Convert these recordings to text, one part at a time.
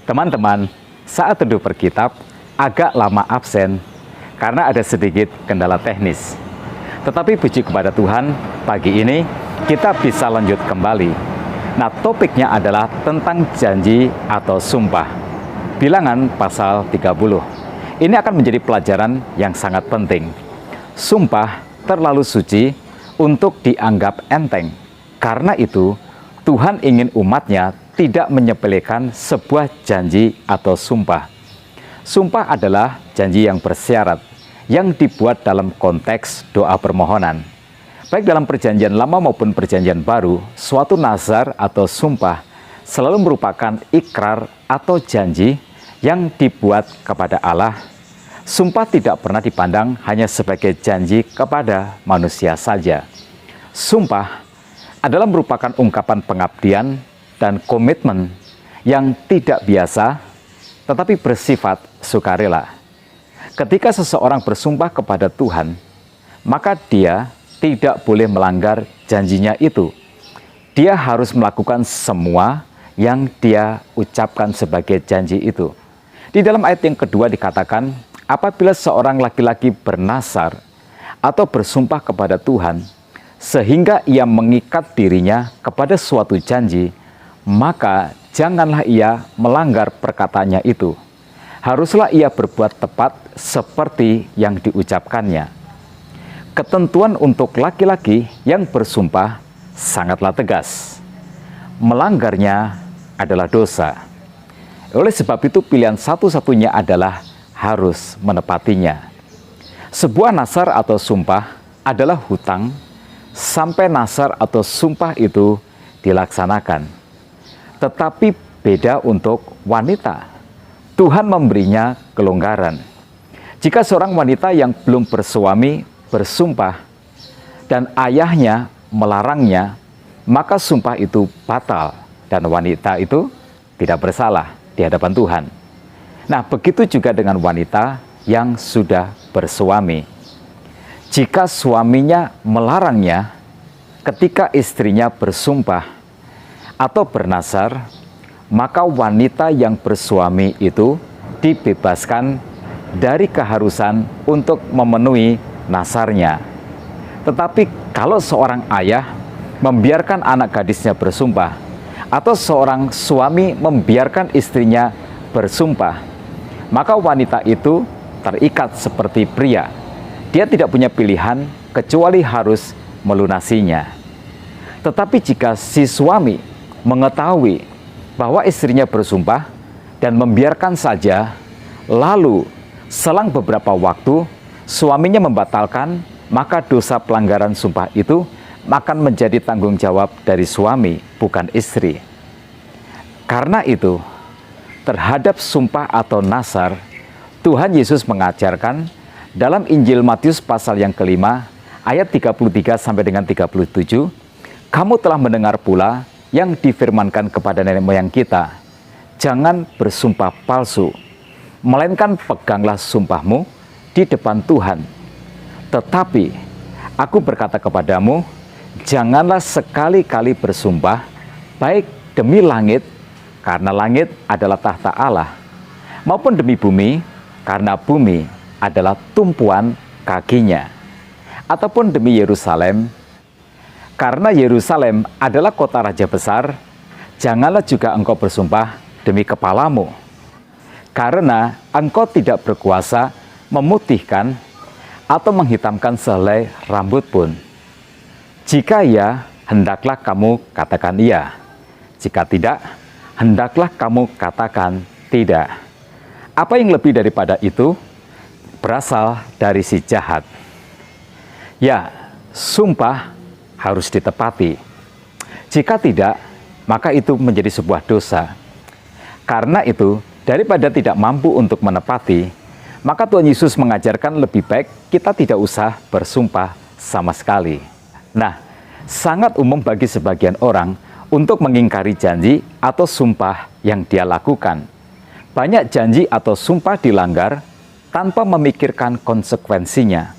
Teman-teman, saat teduh perkitab agak lama absen karena ada sedikit kendala teknis. Tetapi puji kepada Tuhan, pagi ini kita bisa lanjut kembali. Nah, topiknya adalah tentang janji atau sumpah. Bilangan pasal 30. Ini akan menjadi pelajaran yang sangat penting. Sumpah terlalu suci untuk dianggap enteng. Karena itu, Tuhan ingin umatnya tidak menyepelekan sebuah janji atau sumpah. Sumpah adalah janji yang bersyarat, yang dibuat dalam konteks doa permohonan. Baik dalam perjanjian lama maupun perjanjian baru, suatu nazar atau sumpah selalu merupakan ikrar atau janji yang dibuat kepada Allah. Sumpah tidak pernah dipandang hanya sebagai janji kepada manusia saja. Sumpah adalah merupakan ungkapan pengabdian dan komitmen yang tidak biasa, tetapi bersifat sukarela. Ketika seseorang bersumpah kepada Tuhan, maka dia tidak boleh melanggar janjinya itu. Dia harus melakukan semua yang dia ucapkan sebagai janji itu. Di dalam ayat yang kedua dikatakan, apabila seorang laki-laki bernazar atau bersumpah kepada Tuhan, sehingga ia mengikat dirinya kepada suatu janji, maka janganlah ia melanggar perkataannya itu. Haruslah ia berbuat tepat seperti yang diucapkannya. Ketentuan untuk laki-laki yang bersumpah sangatlah tegas. Melanggarnya adalah dosa. Oleh sebab itu pilihan satu-satunya adalah harus menepatinya. Sebuah nazar atau sumpah adalah hutang sampai nazar atau sumpah itu dilaksanakan. Tetapi beda untuk wanita. Tuhan memberinya kelonggaran. Jika seorang wanita yang belum bersuami bersumpah dan ayahnya melarangnya, maka sumpah itu batal dan wanita itu tidak bersalah di hadapan Tuhan. Nah, begitu juga dengan wanita yang sudah bersuami. Jika suaminya melarangnya ketika istrinya bersumpah atau bernazar, maka wanita yang bersuami itu dibebaskan dari keharusan untuk memenuhi nazarnya. Tetapi kalau seorang ayah membiarkan anak gadisnya bersumpah, atau seorang suami membiarkan istrinya bersumpah, maka wanita itu terikat seperti pria. Dia tidak punya pilihan kecuali harus melunasinya. Tetapi jika si suami mengetahui bahwa istrinya bersumpah dan membiarkan saja, lalu selang beberapa waktu suaminya membatalkan, maka dosa pelanggaran sumpah itu akan menjadi tanggung jawab dari suami, bukan istri. Karena itu, terhadap sumpah atau nazar, Tuhan Yesus mengajarkan dalam Injil Matius pasal yang kelima, ayat 33 sampai dengan 37, kamu telah mendengar pula yang difirmankan kepada nenek moyang kita, jangan bersumpah palsu, melainkan peganglah sumpahmu di depan Tuhan. Tetapi aku berkata kepadamu, janganlah sekali-kali bersumpah, baik demi langit, karena langit adalah tahta Allah, maupun demi bumi, karena bumi adalah tumpuan kakinya, ataupun demi Yerusalem, karena Yerusalem adalah kota raja besar. Janganlah juga engkau bersumpah demi kepalamu, karena engkau tidak berkuasa memutihkan atau menghitamkan sehelai rambut pun. Jika ya, hendaklah kamu katakan iya. Jika tidak, hendaklah kamu katakan tidak. Apa yang lebih daripada itu berasal dari si jahat. Ya, sumpah harus ditepati. Jika tidak, maka itu menjadi sebuah dosa. Karena itu, daripada tidak mampu untuk menepati, maka Tuhan Yesus mengajarkan lebih baik kita tidak usah bersumpah sama sekali. Nah, sangat umum bagi sebagian orang untuk mengingkari janji atau sumpah yang dia lakukan. Banyak janji atau sumpah dilanggar tanpa memikirkan konsekuensinya.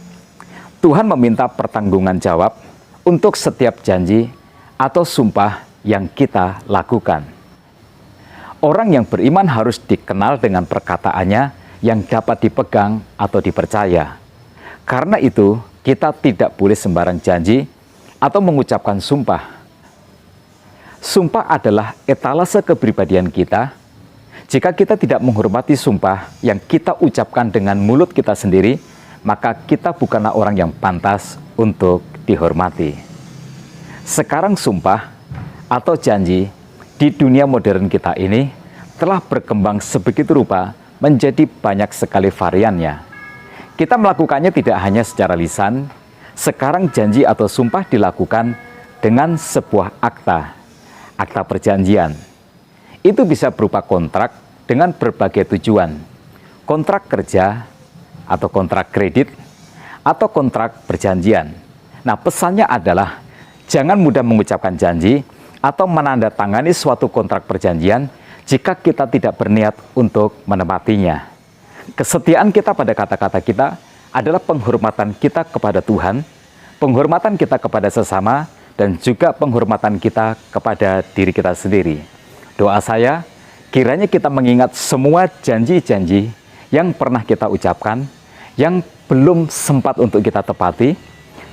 Tuhan meminta pertanggungan jawab untuk setiap janji atau sumpah yang kita lakukan. Orang yang beriman harus dikenal dengan perkataannya yang dapat dipegang atau dipercaya. Karena itu, kita tidak boleh sembarang janji atau mengucapkan sumpah. Sumpah adalah etalase kepribadian kita. Jika kita tidak menghormati sumpah yang kita ucapkan dengan mulut kita sendiri, maka kita bukanlah orang yang pantas untuk dihormati. Sekarang sumpah atau janji di dunia modern kita ini telah berkembang sebegitu rupa menjadi banyak sekali variannya. Kita melakukannya tidak hanya secara lisan, sekarang janji atau sumpah dilakukan dengan sebuah akta perjanjian. Itu bisa berupa kontrak dengan berbagai tujuan, kontrak kerja atau kontrak kredit atau kontrak perjanjian. Nah, pesannya adalah jangan mudah mengucapkan janji atau menandatangani suatu kontrak perjanjian jika kita tidak berniat untuk menepatinya. Kesetiaan kita pada kata-kata kita adalah penghormatan kita kepada Tuhan, penghormatan kita kepada sesama, dan juga penghormatan kita kepada diri kita sendiri. Doa saya, kiranya kita mengingat semua janji-janji yang pernah kita ucapkan, yang belum sempat untuk kita tepati,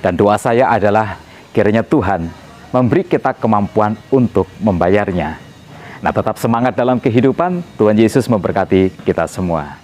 dan doa saya adalah kiranya Tuhan memberi kita kemampuan untuk membayarnya. Nah, tetap semangat dalam kehidupan. Tuhan Yesus memberkati kita semua.